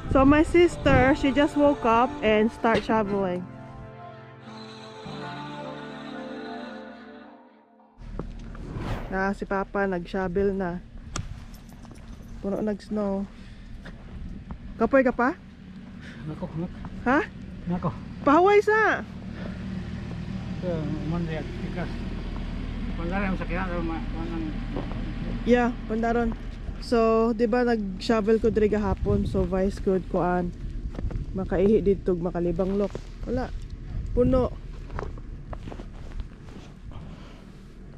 So my sister, she just woke up and start shoveling. Si Papa nag-shovel na. Puno nag-snow. Kapoy ka pa? Nako. Ha? Nako. Pahaway sa! Mandiyak, ikas. Pandaram sa kaya, Yeah, pandaron. So, di ba nag-shovel ko diri gahapon, so vice good kuan. Makaihi dito, makalibang look. Wala. Puno.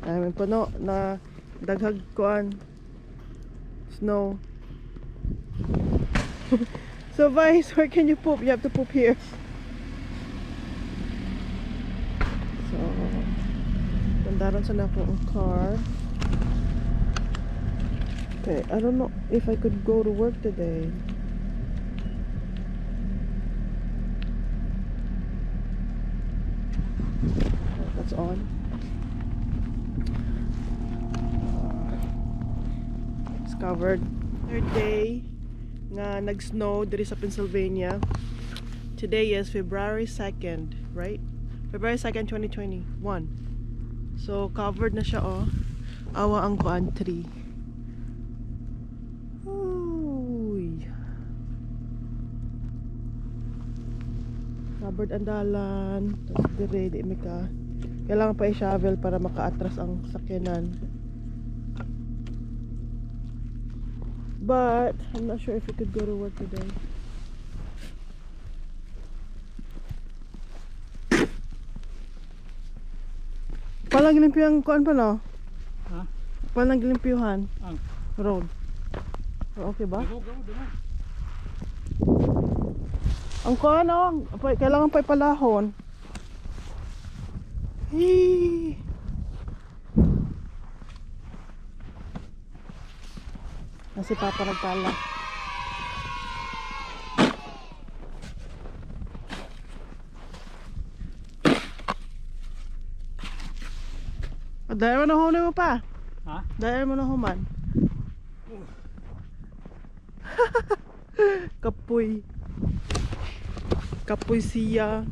Ay, may puno na daghag kuan. Snow. So Vice, where can you poop? You have to poop here. So, pandaron sa nako ang car. Okay, I don't know if I could go to work today. That's on. It's covered. Third day nga nag-snow diri sa Pennsylvania. Today is February 2nd, right? February 2nd, 2021. So covered na siya oh. Awa ang kuan tree. Uy. Covered ang dalan. Tapos dire di mi ka. Kailangan pa i-shovel para maka-atras ang sakyanan. But I'm not sure if we could go to work today. Palang limpyuhan kuan pa no? Ha? Palang limpyuhan Ang road. Okay ba? Ang kuan no, kailangan pa ipalahon. Hee. Kasi Papa nagpala. Dahil mo na huli mo pa. ha? Dahil mo na human. Kapoy. Kapoy siya.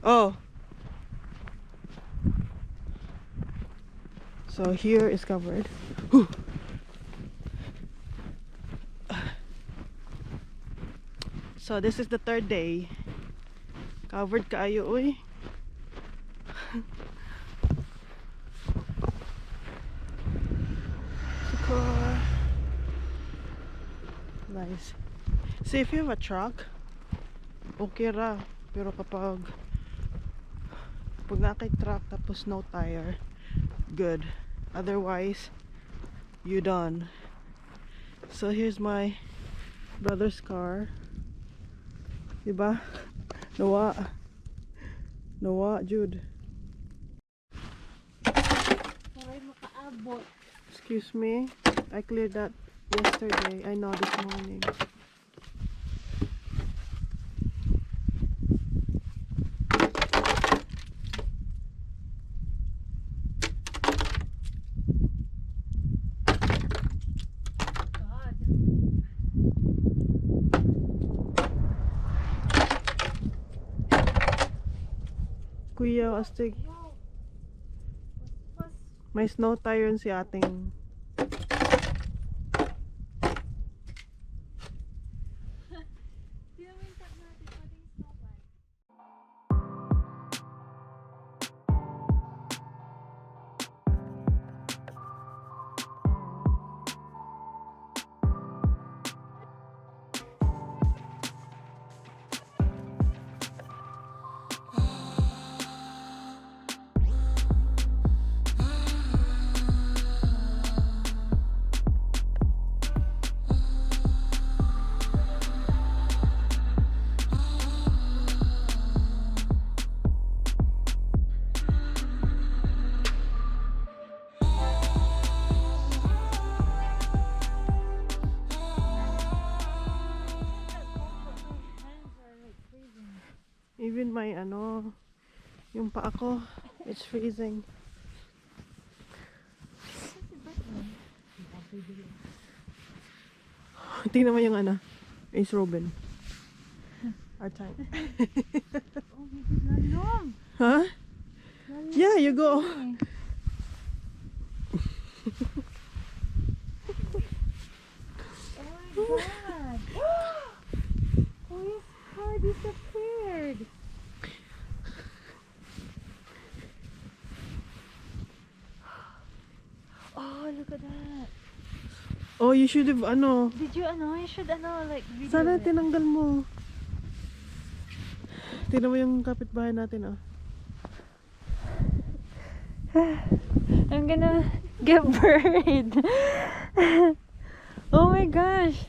Oh. So here is covered. Whew. So this is the third day. Covered kaayo uy. Car. Nice. See, if you have a truck, okay ra. Pero kapag nakay truck tapos no tire, good. Otherwise, you done. So here's my brother's car. Diba? Nawa, Jude. Excuse me. I cleared that yesterday. I know this morning. Kuya, astig. May snow tire yun si ating. Even my yung paa ko, it's freezing. Tingnan mo yung ano. Ace Robin. Our time. Oh my God, lalong. Huh? Yeah, you go. Oh my God. Oh, his car disappeared. Oh, look at that. Oh, you should have ano. Did you you should like video Sana it. tinanggal mo. Tingnan mo yung kapitbahay natin, oh. I'm gonna get buried. Oh my gosh.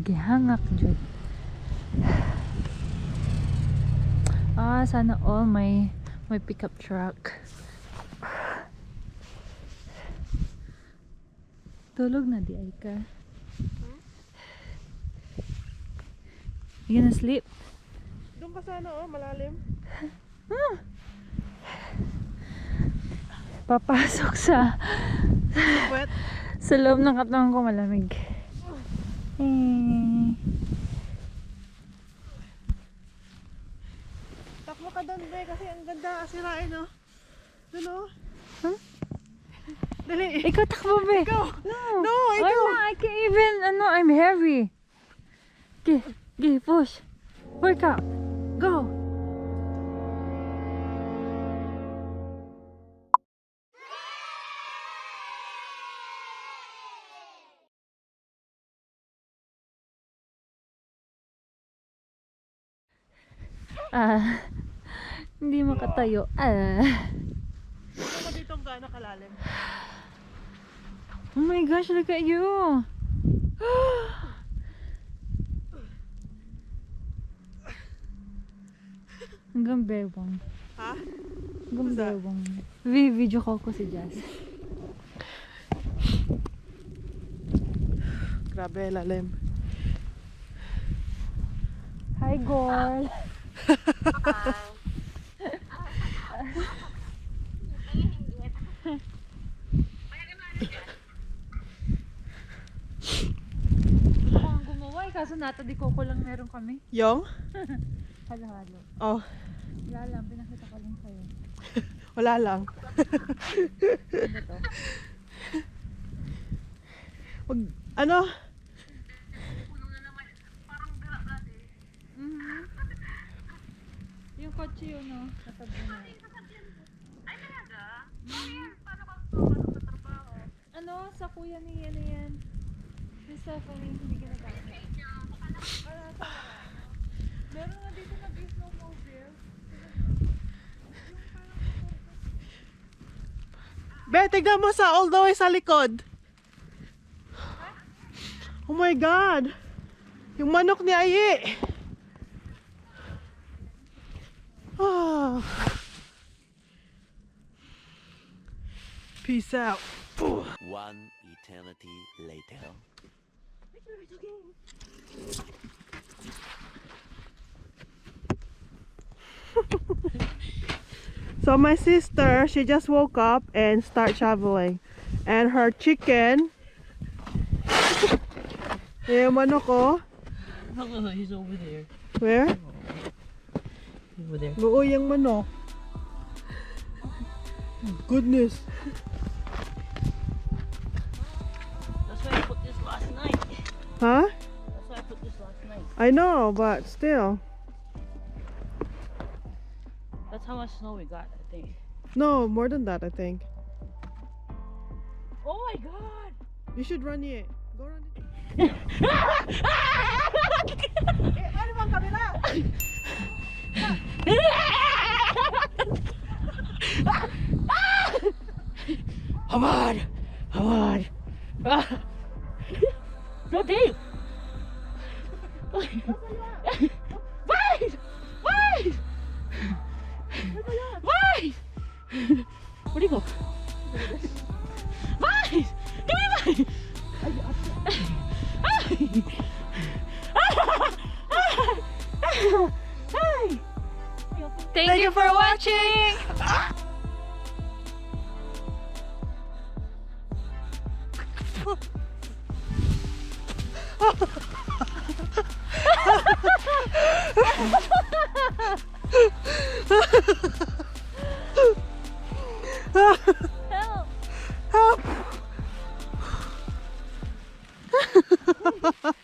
Gihangak jud. Sana all my pickup truck. Tulog na di ay ka. You gonna sleep? Doon ka sana, oh, malalim. Papasok sa Wet. sa loob ng katawan ko malamig. Takbo ka doon, be, kasi ang ganda asirain, oh. Doon, oh. Huh? Dali. Ikaw takbo be. Ikaw. No. No, I'm ikaw. not. I can't even. I'm heavy. Okay, push. Work out. Go. Hindi makatayo. Ako dito ang gaano kalalim. Oh my gosh, look at you. Hanggang bewang. Ha? Hanggang What's that? bewang. Video call ko si Jazz. Grabe, lalim. Hi, girl. Mukhang gumawa kaso nata di ko lang meron kami. Yung? Halo-halo. Oh, Wala lang, pinakita ko lang sa'yo. wala lang. Ano to? Wag, ano? Yung kotse yun, no? Matabunan. Ay, talaga? Paano ba sa trabaho? Ano? Sa kuya ni ano yan? Ni Stephanie, hindi ginagamit. Meron nga dito nag-snowmobile. Be, tignan mo sa all the way sa likod. Oh my God. Yung manok ni Ayi. Ah. Peace out. One eternity later. So my sister, she just woke up and start shoveling. And her chicken, yung manok ko. Oh, he's over there. Where? Over there. Oo, yung manok. Goodness. That's why I put this last night. Huh? That's why I put this last night. I know, but still. That's how much snow we got, I think. No, more than that, I think. Oh my god! You should run it. Go run it. Ano bang kabila? Come on! Come on! No, Dave! Wait! Wait! Wait! Where'd he go? Wait! Give me mine! Hey! Thank you for watching. Help. Help!